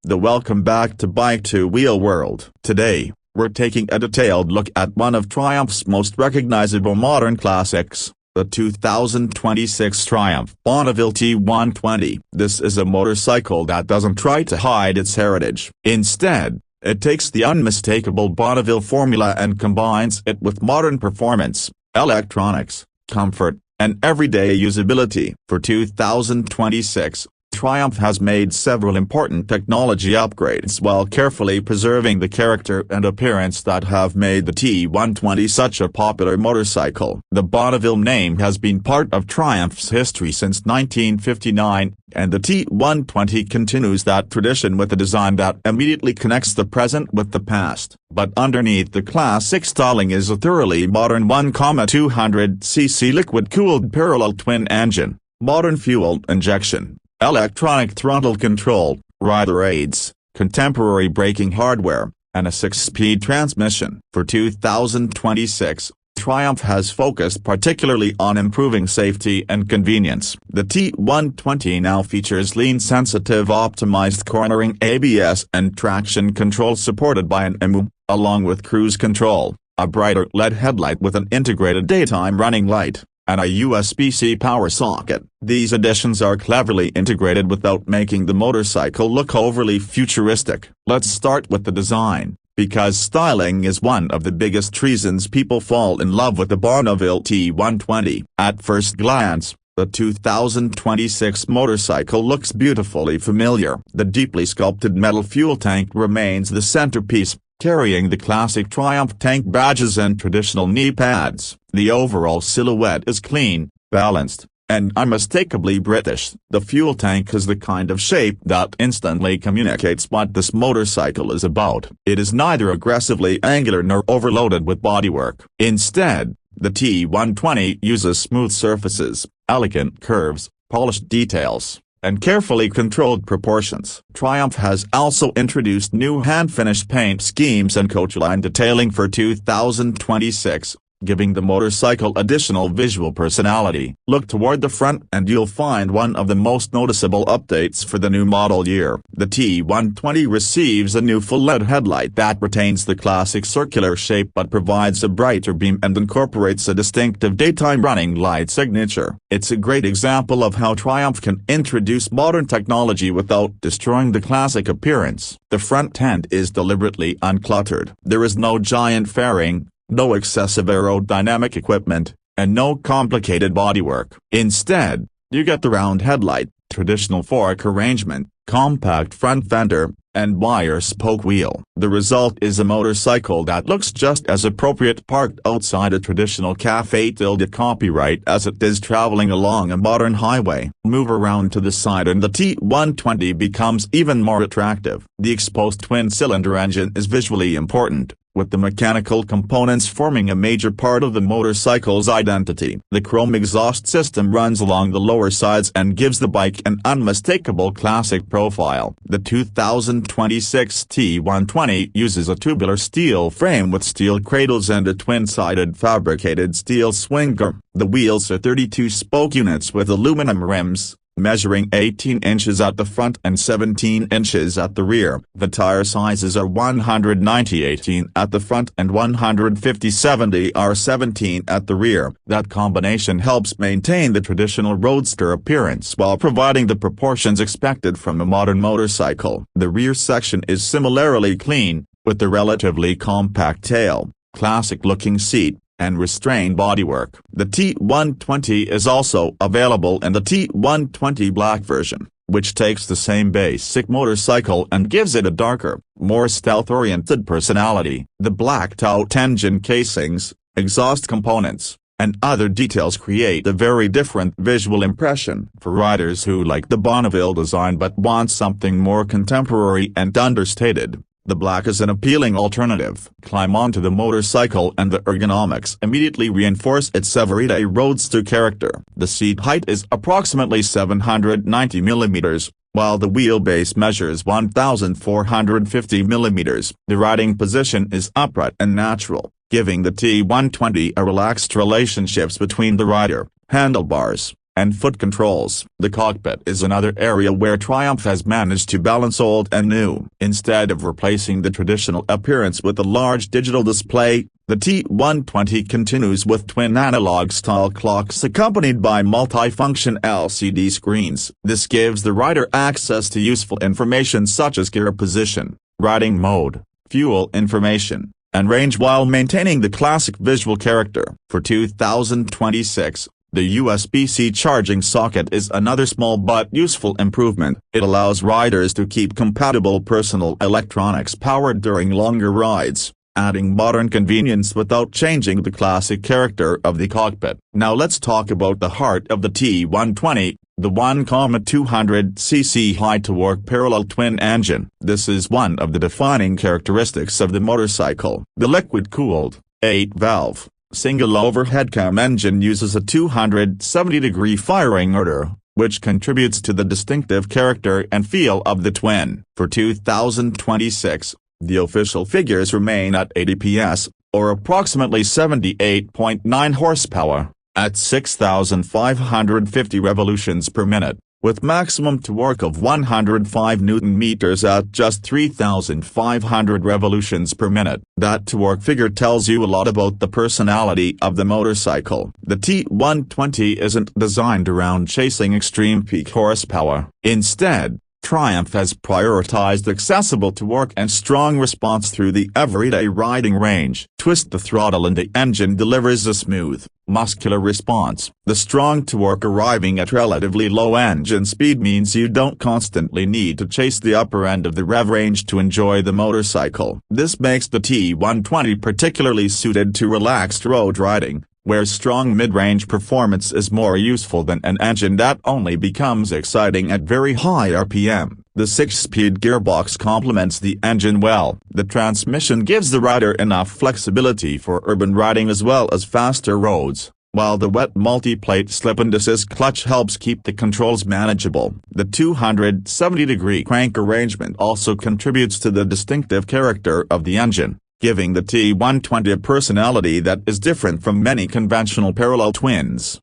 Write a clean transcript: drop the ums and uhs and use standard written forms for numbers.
Welcome back to Bike Two Wheel World. Today, we're taking a detailed look at one of Triumph's most recognizable modern classics, the 2026 Triumph Bonneville T120. This is a motorcycle that doesn't try to hide its heritage. Instead, it takes the unmistakable Bonneville formula and combines it with modern performance, electronics, comfort, and everyday usability. For 2026, Triumph has made several important technology upgrades while carefully preserving the character and appearance that have made the T120 such a popular motorcycle. The Bonneville name has been part of Triumph's history since 1959, and the T120 continues that tradition with a design that immediately connects the present with the past. But underneath the classic styling is a thoroughly modern 1,200cc liquid-cooled parallel twin engine, modern fuel injection, electronic throttle control, rider aids, contemporary braking hardware, and a 6-speed transmission. For 2026, Triumph has focused particularly on improving safety and convenience. The T120 now features lean-sensitive optimized cornering ABS and traction control supported by an EMU, along with cruise control, a brighter LED headlight with an integrated daytime running light, and a USB-C power socket. These additions are cleverly integrated without making the motorcycle look overly futuristic. Let's start with the design, because styling is one of the biggest reasons people fall in love with the Bonneville T120. At first glance, the 2026 motorcycle looks beautifully familiar. The deeply sculpted metal fuel tank remains the centerpiece, carrying the classic Triumph tank badges and traditional knee pads. The overall silhouette is clean, balanced, and unmistakably British. The fuel tank is the kind of shape that instantly communicates what this motorcycle is about. It is neither aggressively angular nor overloaded with bodywork. Instead, the T120 uses smooth surfaces, elegant curves, polished details, and carefully controlled proportions. Triumph has also introduced new hand-finished paint schemes and coachline detailing for 2026, giving the motorcycle additional visual personality. Look toward the front and you'll find one of the most noticeable updates for the new model year. The T120 receives a new full LED headlight that retains the classic circular shape but provides a brighter beam and incorporates a distinctive daytime running light signature. It's a great example of how Triumph can introduce modern technology without destroying the classic appearance. The front end is deliberately uncluttered. There is no giant fairing, no excessive aerodynamic equipment, and no complicated bodywork. Instead, you get the round headlight, traditional fork arrangement, compact front fender, and wire spoke wheel. The result is a motorcycle that looks just as appropriate parked outside a traditional cafe-copyright as it is traveling along a modern highway. Move around to the side and the T120 becomes even more attractive. The exposed twin-cylinder engine is visually important, with the mechanical components forming a major part of the motorcycle's identity. The chrome exhaust system runs along the lower sides and gives the bike an unmistakable classic profile. The 2026 T120 uses a tubular steel frame with steel cradles and a twin-sided fabricated steel swing arm. The wheels are 32-spoke units with aluminum rims, measuring 18 inches at the front and 17 inches at the rear. The tire sizes are 190/18 at the front and 150/70/17 at the rear. That combination helps maintain the traditional roadster appearance while providing the proportions expected from a modern motorcycle. The rear section is similarly clean, with the relatively compact tail, classic-looking seat, and restrained bodywork. The T120 is also available in the T120 Black version, which takes the same basic motorcycle and gives it a darker, more stealth-oriented personality. The blacked-out engine casings, exhaust components, and other details create a very different visual impression. For riders who like the Bonneville design but want something more contemporary and understated, the black is an appealing alternative. Climb onto the motorcycle and the ergonomics immediately reinforce its everyday roadster character. The seat height is approximately 790 mm, while the wheelbase measures 1,450 mm. The riding position is upright and natural, giving the T120 a relaxed relationship between the rider, handlebars, and foot controls. The cockpit is another area where Triumph has managed to balance old and new. Instead of replacing the traditional appearance with a large digital display, the T120 continues with twin analog-style clocks accompanied by multi-function LCD screens. This gives the rider access to useful information such as gear position, riding mode, fuel information, and range while maintaining the classic visual character. For 2026, the USB-C charging socket is another small but useful improvement. It allows riders to keep compatible personal electronics powered during longer rides, adding modern convenience without changing the classic character of the cockpit. Now let's talk about the heart of the T120, the 1,200cc high-torque parallel twin engine. This is one of the defining characteristics of the motorcycle. The liquid-cooled, 8-valve, single overhead cam engine uses a 270-degree firing order, which contributes to the distinctive character and feel of the twin. For 2026, the official figures remain at 80 PS, or approximately 78.9 horsepower, at 6,550 revolutions per minute, with maximum torque of 105 Nm at just 3,500 revolutions per minute. That torque figure tells you a lot about the personality of the motorcycle. The T120 isn't designed around chasing extreme peak horsepower. Instead, Triumph has prioritized accessible torque and strong response through the everyday riding range. Twist the throttle and the engine delivers a smooth, muscular response. The strong torque arriving at relatively low engine speed means you don't constantly need to chase the upper end of the rev range to enjoy the motorcycle. This makes the T120 particularly suited to relaxed road riding, where strong mid-range performance is more useful than an engine that only becomes exciting at very high RPM. The 6-speed gearbox complements the engine well. The transmission gives the rider enough flexibility for urban riding as well as faster roads, while the wet multi-plate slip-and-assist clutch helps keep the controls manageable. The 270-degree crank arrangement also contributes to the distinctive character of the engine, giving the T120 a personality that is different from many conventional parallel twins.